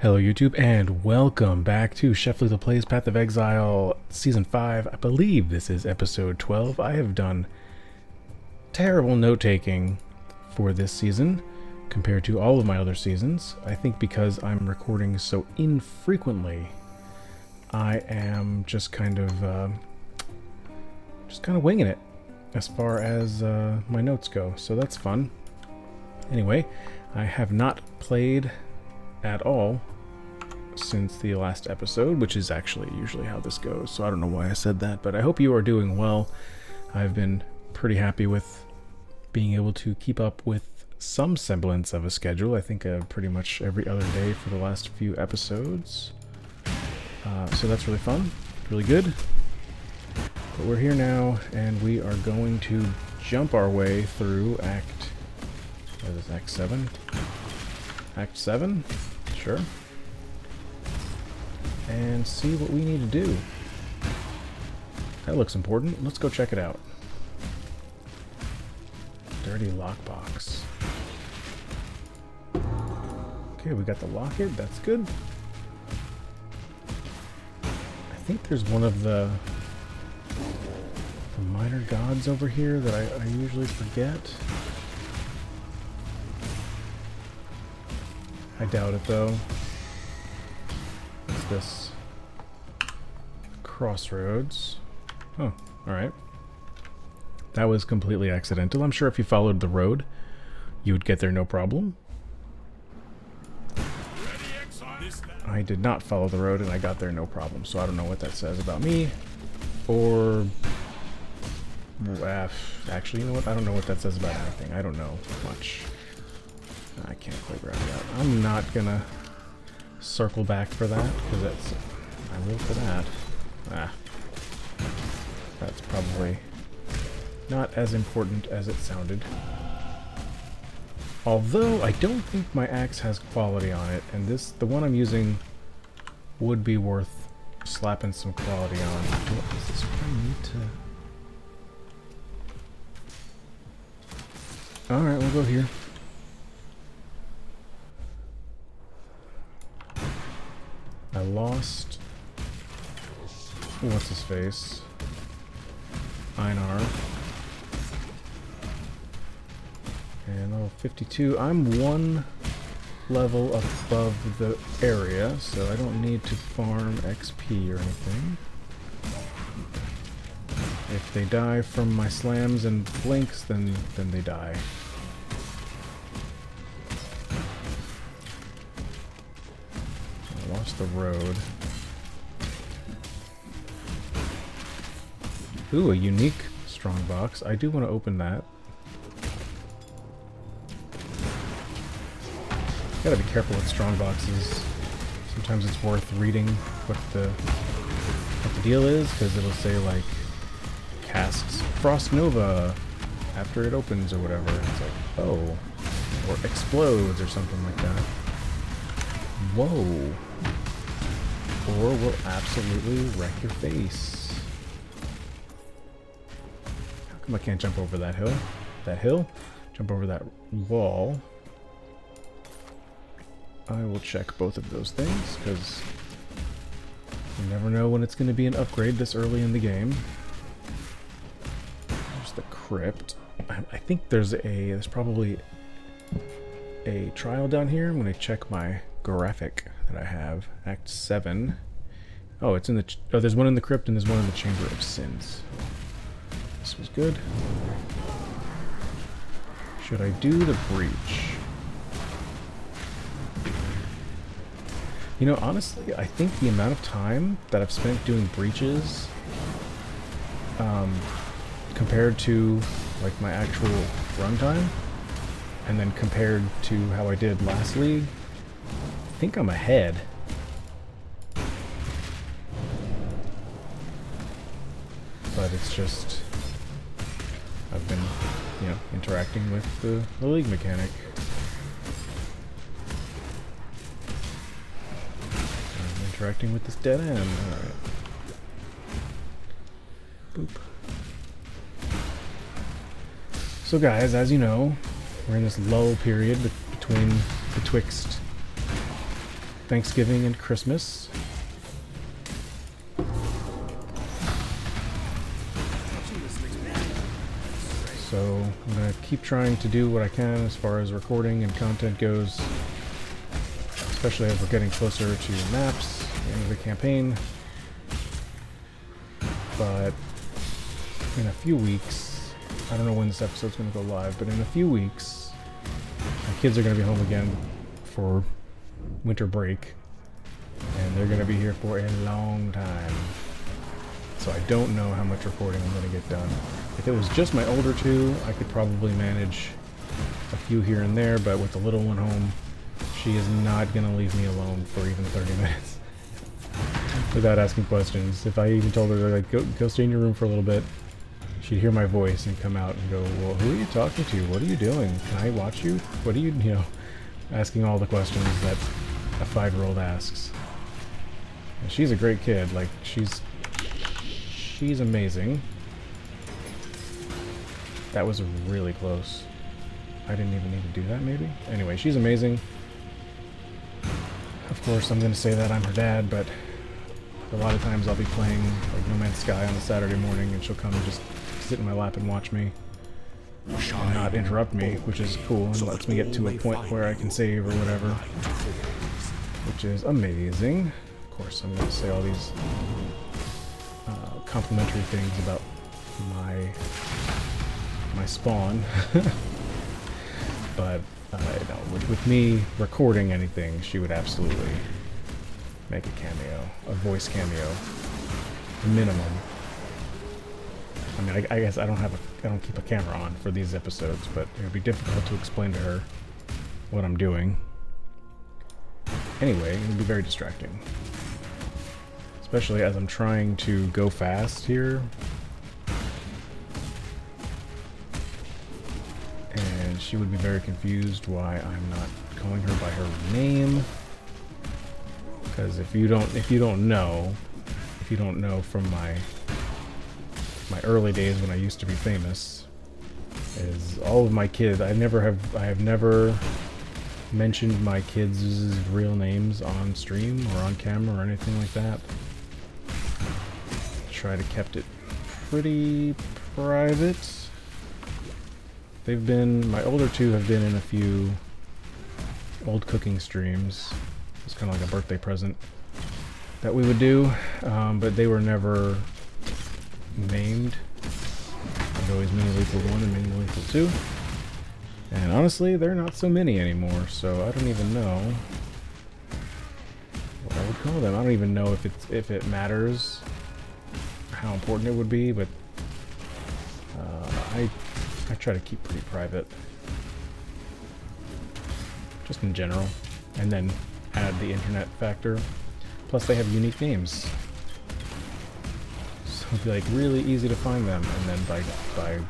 Hello YouTube, and welcome back to Chef Lethal Plays Path of Exile Season 5. I believe this is Episode 12. I have done terrible note-taking for this season compared to all of my other seasons. I think because I'm recording so infrequently, I am just kind of winging it as far as my notes go, so that's fun. Anyway, I have not played at all since the last episode, which is actually usually how this goes, so I don't know why I said that, but I hope you are doing well. I've been pretty happy with being able to keep up with some semblance of a schedule. I think pretty much every other day for the last few episodes, so that's really fun, really good. But we're here now, and we are going to jump our way through what is Act 7? Act 7? Sure. And see what we need to do. That looks important. Let's go check it out. Dirty lockbox. Okay, we got the locket. That's good. I think there's one of the minor gods over here that I usually forget. I doubt it, though. What's this? Crossroads. Oh, alright. That was completely accidental. I'm sure if you followed the road, you would get there no problem. I did not follow the road, and I got there no problem, so I don't know what that says about me. Or... actually, you know what? I don't know what that says about anything. I don't know much. I can't quite grab that. I'm not gonna circle back for that, because that's... I will for that. That's probably not as important as it sounded. Although, I don't think my axe has quality on it, and the one I'm using would be worth slapping some quality on. Is this what I need to... Alright, we'll go here. I lost... what's his face? Einar. And level 52. I'm one level above the area, so I don't need to farm XP or anything. If they die from my slams and blinks, then they die. I lost the road. Ooh, a unique strongbox. I do want to open that. Gotta be careful with strongboxes. Sometimes it's worth reading what the deal is, because it'll say like casts Frost Nova after it opens or whatever. It's like, oh, or explodes or something like that. Whoa. Or will absolutely wreck your face. How come I can't jump over that hill? Jump over that wall. I will check both of those things, because you never know when it's going to be an upgrade this early in the game. There's the crypt. I think there's probably a trial down here. I'm going to check my graphic that I have. Act 7. Oh, it's in the... oh, there's one in the crypt and there's one in the Chamber of Sins. This was good. Should I do the breach? You know, honestly, I think the amount of time that I've spent doing breaches, compared to, like, my actual runtime, and then compared to how I did last league, I think I'm ahead. But it's just, I've been, you know, interacting with the league mechanic. Interacting with this dead end. Alright. Boop. So guys, as you know, we're in this lull period between betwixt Thanksgiving and Christmas. So I'm going to keep trying to do what I can as far as recording and content goes, especially as we're getting closer to maps, the end of the campaign. But in a few weeks, I don't know when this episode's going to go live, but in a few weeks, my kids are going to be home again for winter break, and they're going to be here for a long time. So I don't know how much recording I'm going to get done. If it was just my older two, I could probably manage a few here and there, but with the little one home, she is not going to leave me alone for even 30 minutes without asking questions. If I even told her, like, go stay in your room for a little bit, she'd hear my voice and come out and go, well, who are you talking to? What are you doing? Can I watch you? What are you, asking all the questions that a 5-year-old asks. And she's a great kid. Like, she's amazing. That was really close. I didn't even need to do that, maybe? Anyway, she's amazing. Of course, I'm going to say that I'm her dad, but a lot of times I'll be playing like No Man's Sky on a Saturday morning, and she'll come and just sit in my lap and watch me and not interrupt me, which is cool, and lets me get to a point where I can save or whatever, which is amazing. Of course, I'm going to say all these complimentary things about my spawn, but no, with me recording anything, she would absolutely make a cameo, a voice cameo, minimum. I mean, I guess I don't keep a camera on for these episodes, but it would be difficult to explain to her what I'm doing. Anyway, it would be very distracting. Especially as I'm trying to go fast here. And she would be very confused why I'm not calling her by her name. Because if you don't know from my early days when I used to be famous, is all of my kids, I have never mentioned my kids' real names on stream or on camera or anything like that. Try to kept it pretty private. My older two have been in a few old cooking streams. It's kind of like a birthday present that we would do, but they were never named. There's always Mini Lethal 1 and Mini Lethal 2. And honestly, they're not so many anymore, so I don't even know what I would call them. I don't even know if it matters how important it would be, but I try to keep pretty private, just in general, and then add the internet factor. Plus they have unique names, so it'd be like really easy to find them, and then by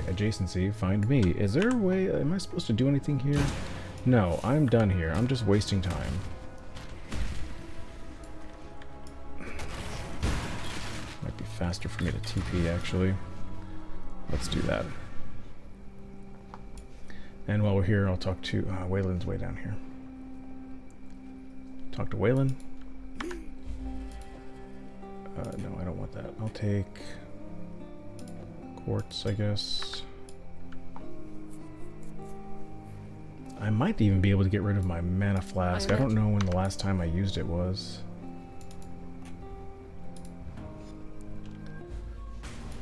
adjacency find me. Is there a way, am I supposed to do anything here? No, I'm done here. I'm just wasting time. Might be faster for me to TP, actually. Let's do that. And while we're here, I'll talk to Wayland's way down here. Talk to Wayland. No, I don't want that. I'll take quartz, I guess. I might even be able to get rid of my mana flask. I don't know when the last time I used it was.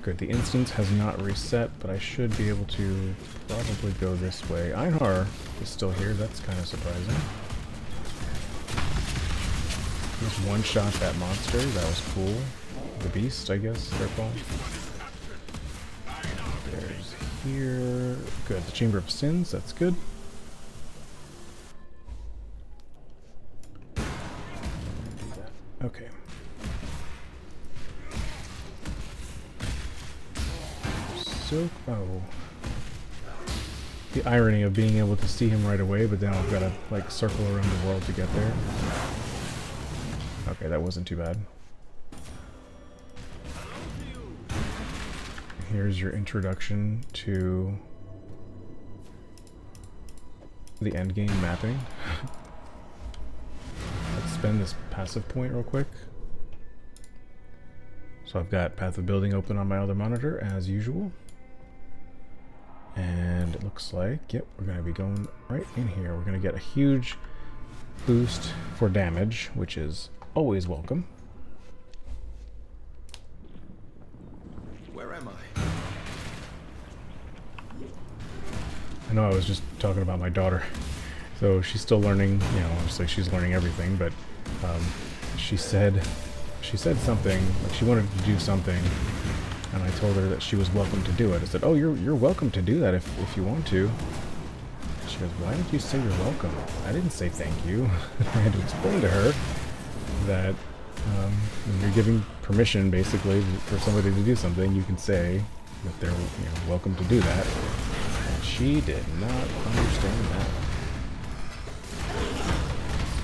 Good, the instance has not reset, but I should be able to probably go this way. Einhar is still here, that's kind of surprising. Just one-shot that monster, that was cool. The beast, I guess they're called. There's here. Good, the Chamber of Sins, that's good. Okay. So, oh. The irony of being able to see him right away, but then I've got to, like, circle around the world to get there. Okay, that wasn't too bad. Here's your introduction to the endgame mapping. spend this passive point real quick. So I've got Path of Building open on my other monitor as usual. And it looks like, yep, we're going to be going right in here. We're going to get a huge boost for damage, which is always welcome. Where am I? I know I was just talking about my daughter. So she's still learning, you know, obviously she's learning everything, but she said something, like she wanted to do something, and I told her that she was welcome to do it. I said, oh, you're welcome to do that if you want to. She goes, why did you say you're welcome? I didn't say thank you. I had to explain to her that when you're giving permission, basically, for somebody to do something, you can say that they're welcome to do that. And she did not understand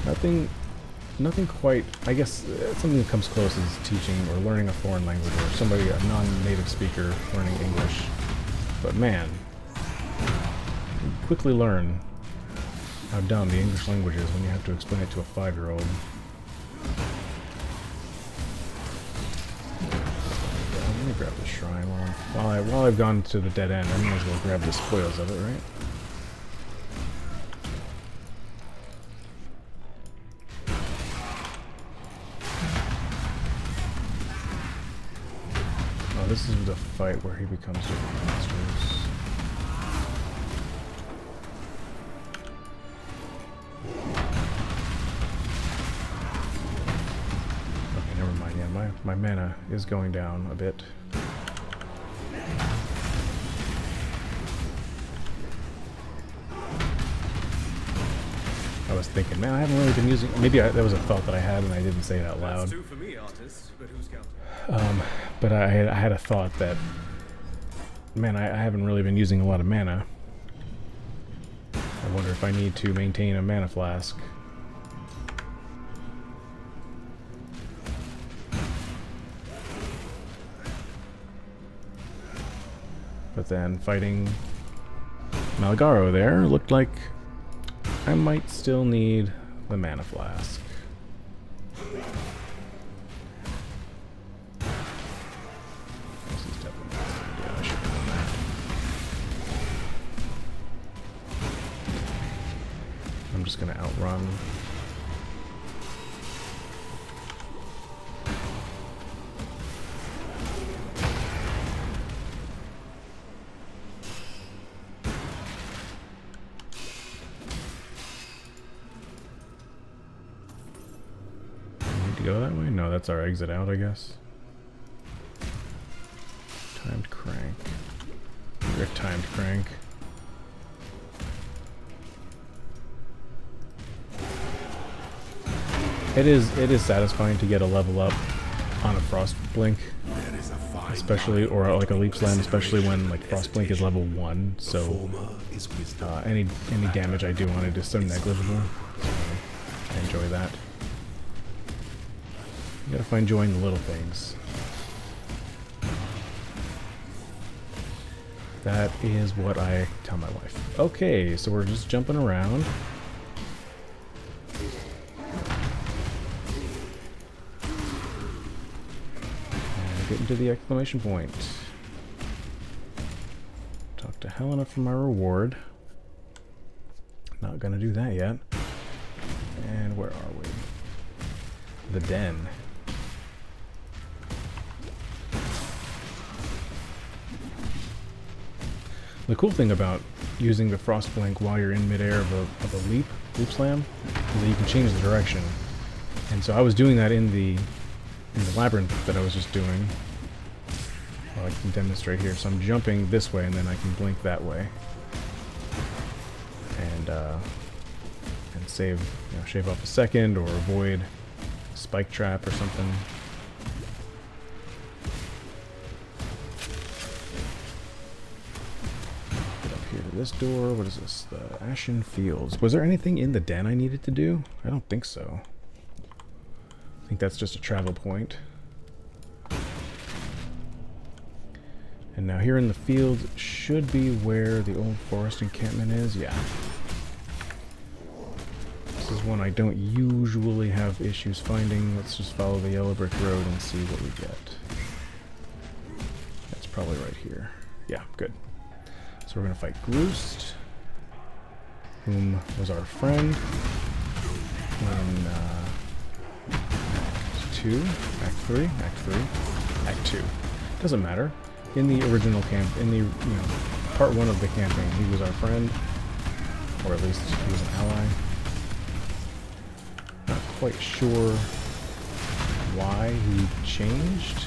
that. Nothing quite, I guess something that comes close is teaching or learning a foreign language, or somebody, a non-native speaker, learning English. But man, you quickly learn how dumb the English language is when you have to explain it to a 5-year-old. Let me grab the shrine while I've gone to the dead end. I might as well grab the spoils of it, right? This is the fight where he becomes different monsters. Okay, never mind. Yeah, my mana is going down a bit. I was thinking, man, I haven't really been using... Maybe that was a thought that I had and I didn't say it out loud. That's two for me, artist, but who's counting? But I had a thought that, man, I haven't really been using a lot of mana. I wonder if I need to maintain a mana flask. But then fighting Malgaro there looked like I might still need the mana flask. I'm just gonna outrun. Need to go that way? No, that's our exit out, I guess. Timed crank. You're a timed crank. It is satisfying to get a level up on a Frost Blink, especially, or like a Leap Slam, especially when like Frost Blink is level 1, so any damage I do on it is so negligible. So I enjoy that. You gotta find joy in the little things. That is what I tell my wife. Okay, so we're just jumping around. Getting to the exclamation point. Talk to Helena for my reward. Not gonna do that yet. And where are we? The den. The cool thing about using the Frost Blink while you're in midair of a leap slam is that you can change the direction. And so I was doing that in the labyrinth that I was just doing. Well, I can demonstrate here. So I'm jumping this way and then I can blink that way. And save, shave off a second or avoid a spike trap or something. Get up here to this door. What is this? The Ashen Fields. Was there anything in the den I needed to do? I don't think so. I think that's just a travel point. And now here in the field should be where the old forest encampment is. Yeah. This is one I don't usually have issues finding. Let's just follow the yellow brick road and see what we get. That's probably right here. Yeah, good. So we're going to fight Groost, whom was our friend in Act 2, Act 3, Act 3, Act 2. Doesn't matter. In the original camp, in the, part 1 of the campaign, he was our friend, or at least he was an ally. Not quite sure why he changed.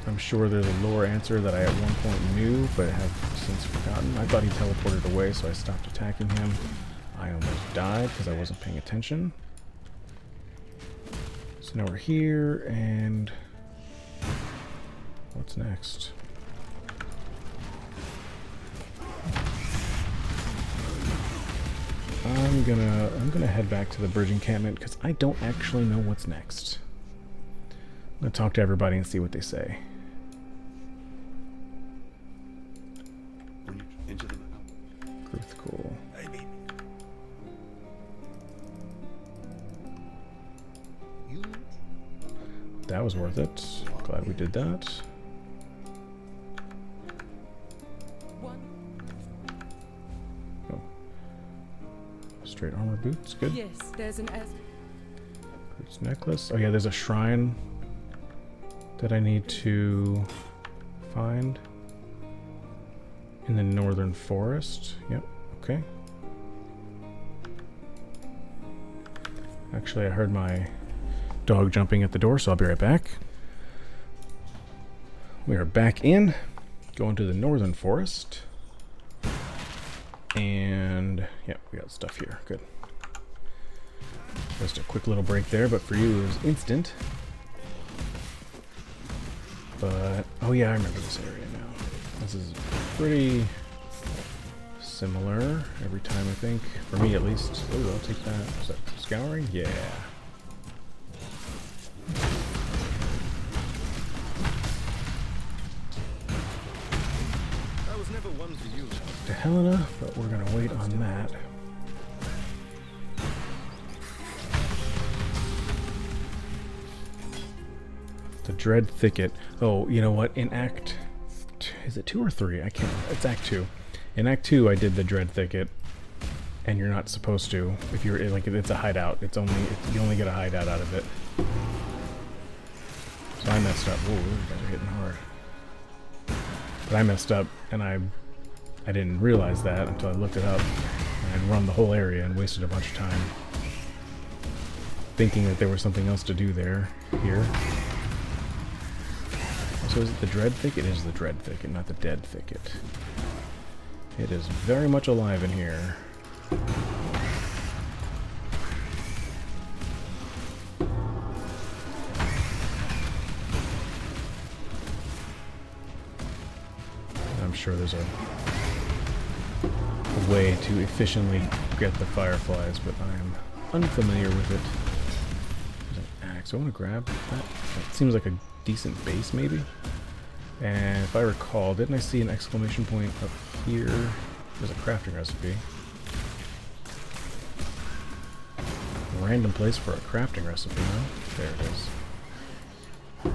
I'm sure there's a lore answer that I at one point knew, but have since forgotten. I thought he teleported away, so I stopped attacking him. I almost died because I wasn't paying attention. So now we're here, and what's next? I'm gonna head back to the bridge encampment because I don't actually know what's next. I'm gonna talk to everybody and see what they say. Into the Gruth, cool. That was worth it. Glad we did that. Oh. Straight armor boots, good. Yes, there's an Boots necklace. Oh yeah, there's a shrine that I need to find in the northern forest. Yep, okay. Actually, I heard my dog jumping at the door, so I'll be right back. We are back in, going to the northern forest. And, yep, we got stuff here. Good. Just a quick little break there, but for you it was instant. But, oh yeah, I remember this area now. This is pretty similar every time, I think. For me, at least. Oh, I'll take that. Is that scouring? Yeah. I was never one to use. To Helena, but we're gonna wait on that. The Dread Thicket. Oh, you know what? In Act... Is it 2 or 3? I can't... It's Act 2. In Act 2, I did the Dread Thicket, and you're not supposed to. If you're... Like, it's a hideout. It's only... you only get a hideout out of it. So I messed up. Whoa, those guys are hitting hard. But I messed up, and I didn't realize that until I looked it up. And I'd run the whole area and wasted a bunch of time thinking that there was something else to do there. Here. So is it the Dread Thicket? It is the Dread Thicket, not the Dead Thicket. It is very much alive in here. I'm sure there's a way to efficiently get the fireflies, but I am unfamiliar with it. There's an axe. I want to grab that. That seems like a decent base, maybe. And if I recall, didn't I see an exclamation point up here? There's a crafting recipe. A random place for a crafting recipe, huh? There it is. And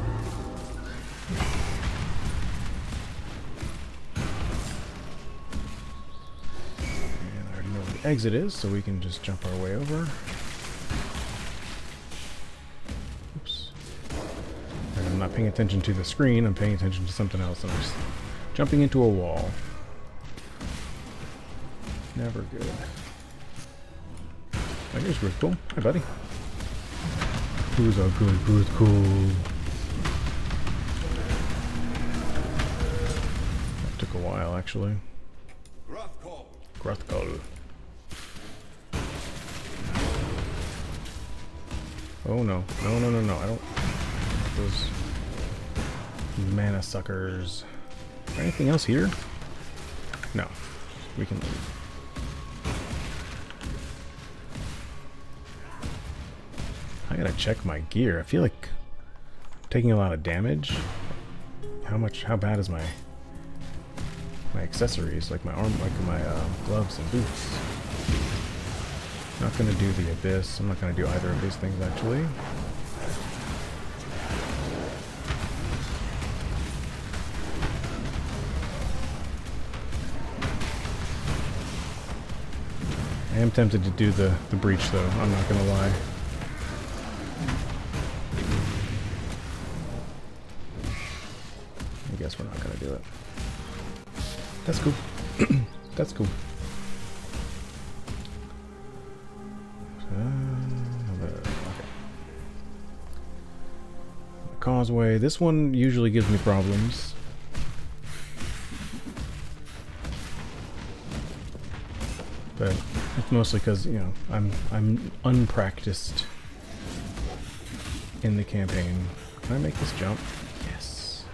I already know where the exit is, so we can just jump our way over. I'm not paying attention to the screen, I'm paying attention to something else, and I'm just jumping into a wall. Never good. Oh, here's Gruth. Hi, buddy. Who's a good Gruth? That took a while, actually. Gruthcall. Oh no. No. I don't... Those mana suckers. Is there anything else here? No. We can leave. I gotta check my gear. I feel like I'm taking a lot of damage. How bad is my accessories, like my arm, like my gloves and boots? Not going to do the Abyss. I'm not going to do either of these things, actually. I am tempted to do the breach, though. I'm not going to lie. I guess we're not going to do it. That's cool. That's cool. Okay. Causeway. This one usually gives me problems. But it's mostly because, you know, I'm unpracticed in the campaign. Can I make this jump? Yes.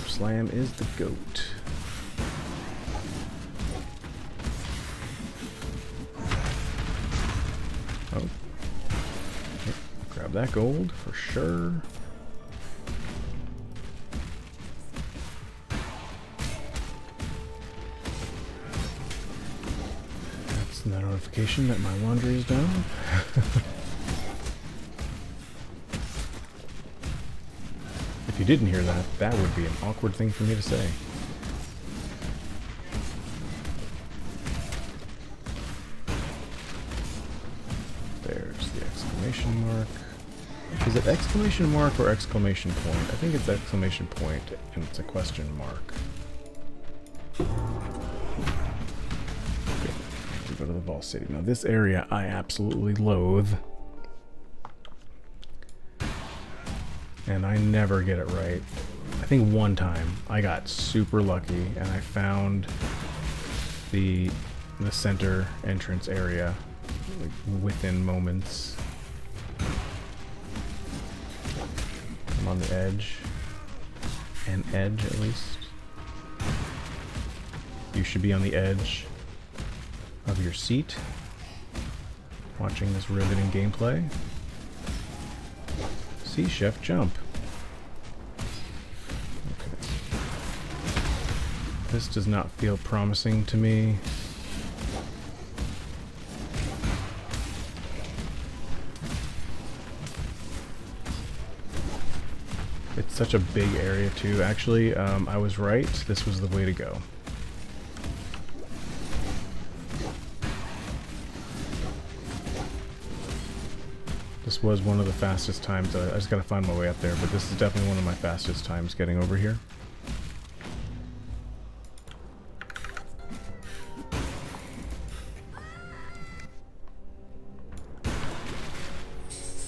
Slam is the goat. Oh. Okay. Grab that gold for sure. That's the notification that my laundry is done. If you didn't hear that, that would be an awkward thing for me to say. There's the exclamation mark. Is it exclamation mark or exclamation point? I think it's exclamation point, and it's a question mark. Okay, we go to the Vault City. Now this area I absolutely loathe. And I never get it right. I think one time I got super lucky and I found the center entrance area like within moments. I'm on the edge. An edge at least. You should be on the edge of your seat watching this riveting gameplay. See, Chef, jump. Okay. This does not feel promising to me. It's such a big area too. Actually, I was right. This was the way to go. This was one of the fastest times. I just gotta find my way up there, but this is definitely one of my fastest times getting over here.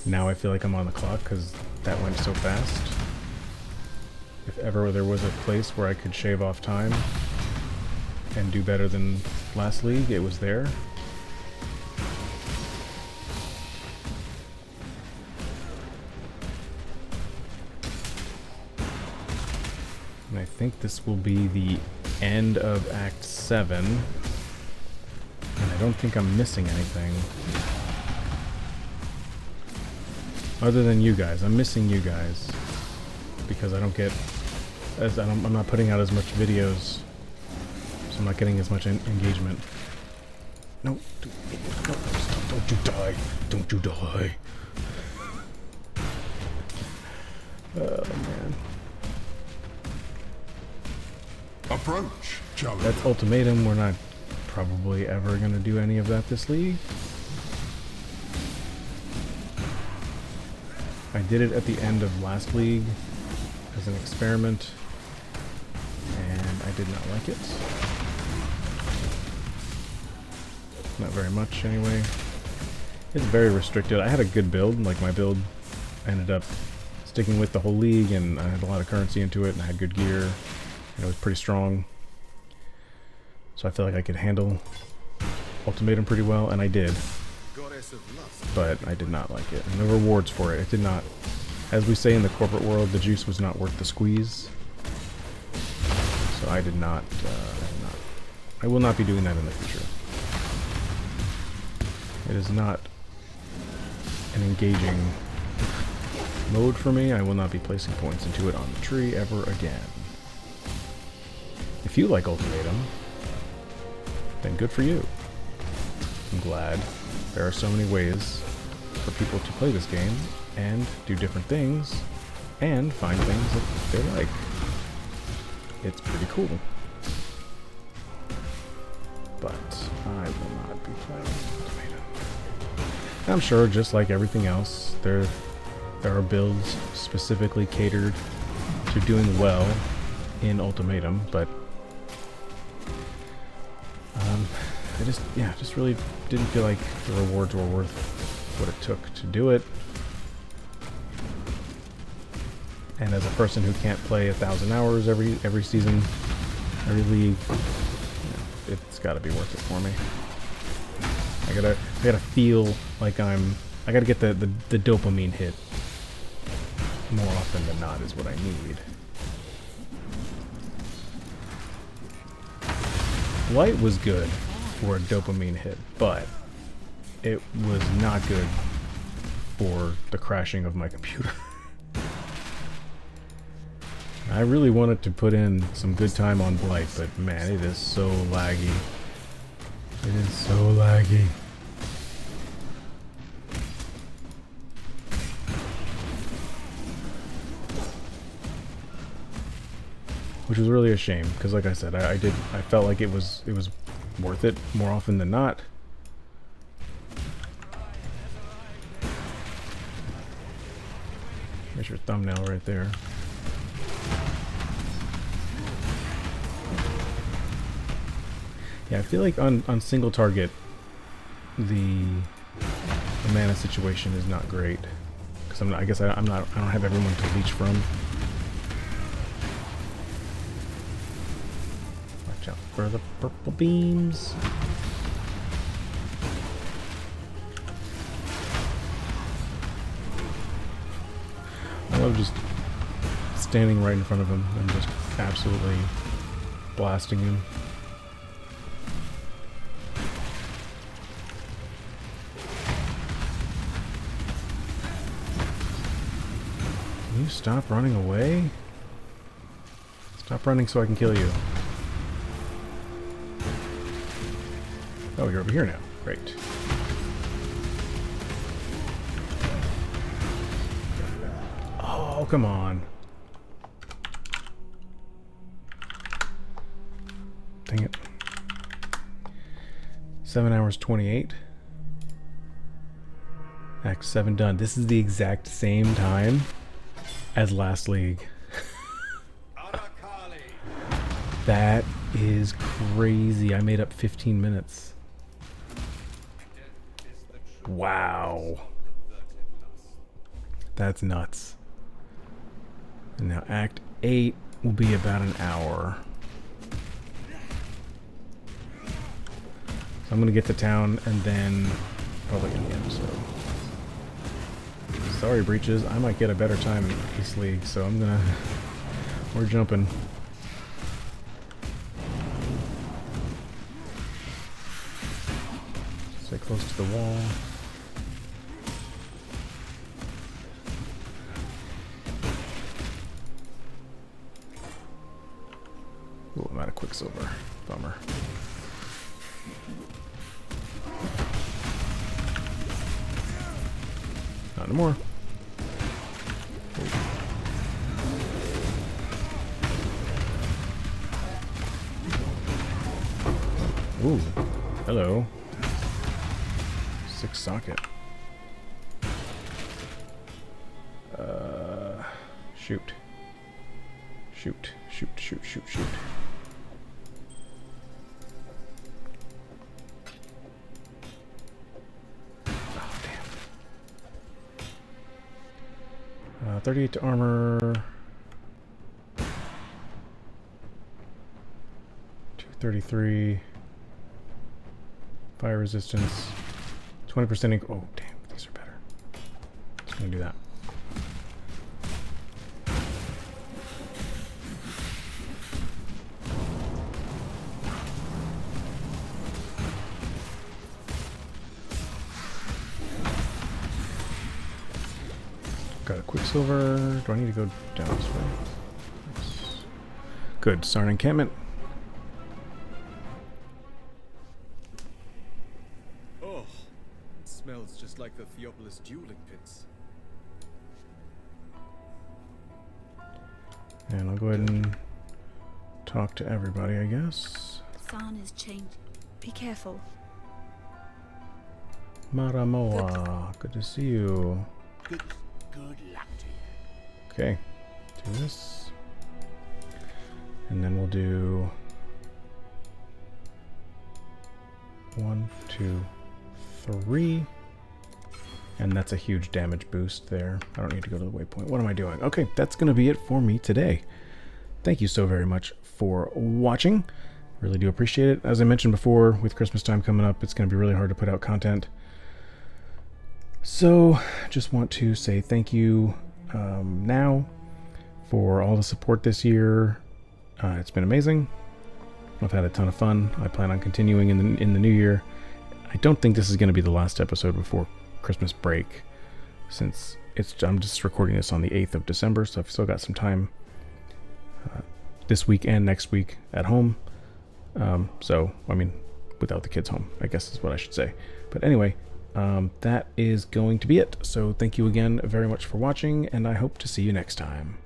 Now I feel like I'm on the clock because that went so fast. If ever there was a place where I could shave off time and do better than last league, it was there. And I think this will be the end of Act 7. And I don't think I'm missing anything. Other than you guys. I'm missing you guys. Because I don't get... I'm not putting out as much videos. So I'm not getting as much engagement. No. No. Don't you die. Don't you die. Oh, man. Approach, challenge. That's ultimatum. We're not probably ever going to do any of that this league. I did it at the end of last league as an experiment, and I did not like it. Not very much, anyway. It's very restricted. I had a good build. Like, my build ended up sticking with the whole league, and I had a lot of currency into it, and I had good gear. And it was pretty strong. So I feel like I could handle ultimatum pretty well, and I did. But I did not like it. And the rewards for it, it did not... As we say in the corporate world, the juice was not worth the squeeze. So I did not... I will not be doing that in the future. It is not an engaging mode for me. I will not be placing points into it on the tree ever again. If you like ultimatum, then good for you. I'm glad. There are so many ways for people to play this game and do different things and find things that they like. It's pretty cool. But I will not be playing Ultimatum. I'm sure, just like everything else, there are builds specifically catered to doing well in Ultimatum, but I just really didn't feel like the rewards were worth what it took to do it. And as a person who can't play 1,000 hours every season, every league, it's got to be worth it for me. I gotta feel like I gotta get the dopamine hit more often than not is what I need. Light was good for a dopamine hit, but it was not good for the crashing of my computer. I really wanted to put in some good time on Blight, but man, it is so laggy. It is so laggy. Which was really a shame, because like I said, I felt like it was worth it more often than not. There's your thumbnail right there. Yeah, I feel like on single target, the mana situation is not great, because I don't have everyone to leech from. Watch out for the purple beams. I love just standing right in front of him and just absolutely blasting him. Can you stop running away? Stop running so I can kill you. Oh, you're over here now. Great. Oh, come on. Dang it. 7 hours 28. Act 7 done. This is the exact same time as last league. That is crazy. I made up 15 minutes. Wow. That's nuts. And now Act 8 will be about an hour. So I'm going to get to town and then probably end the episode. Sorry, Breaches. I might get a better time in this league, so I'm gonna... We're jumping. Stay close to the wall. Ooh, I'm out of Quicksilver. Bummer. Not anymore. Ooh, hello. 6 socket. Shoot. Shoot, shoot, shoot, shoot, shoot. Oh, damn. 38 to armor. 233. Fire resistance. 20% oh, damn, these are better. Just gonna do that. Got a Quicksilver. Do I need to go down this way? Yes. Good. Start encampment. Smells just like the Theopolis dueling pits. And I'll go ahead and talk to everybody, I guess. The sun is changing. Be careful. Maramoa, good to see you. Good luck to you. Okay, do this. And then we'll do 1, 2, 3. And that's a huge damage boost there. I don't need to go to the waypoint. What am I doing? Okay, that's going to be it for me today. Thank you so very much for watching. Really do appreciate it. As I mentioned before, with Christmas time coming up, it's going to be really hard to put out content. So, just want to say thank you now for all the support this year. It's been amazing. I've had a ton of fun. I plan on continuing in the new year. I don't think this is going to be the last episode before Christmas break, since I'm just recording this on the 8th of December, so I've still got some time this week and next week at home. So, I mean, without the kids home, I guess is what I should say. But anyway, that is going to be it. So thank you again very much for watching, and I hope to see you next time.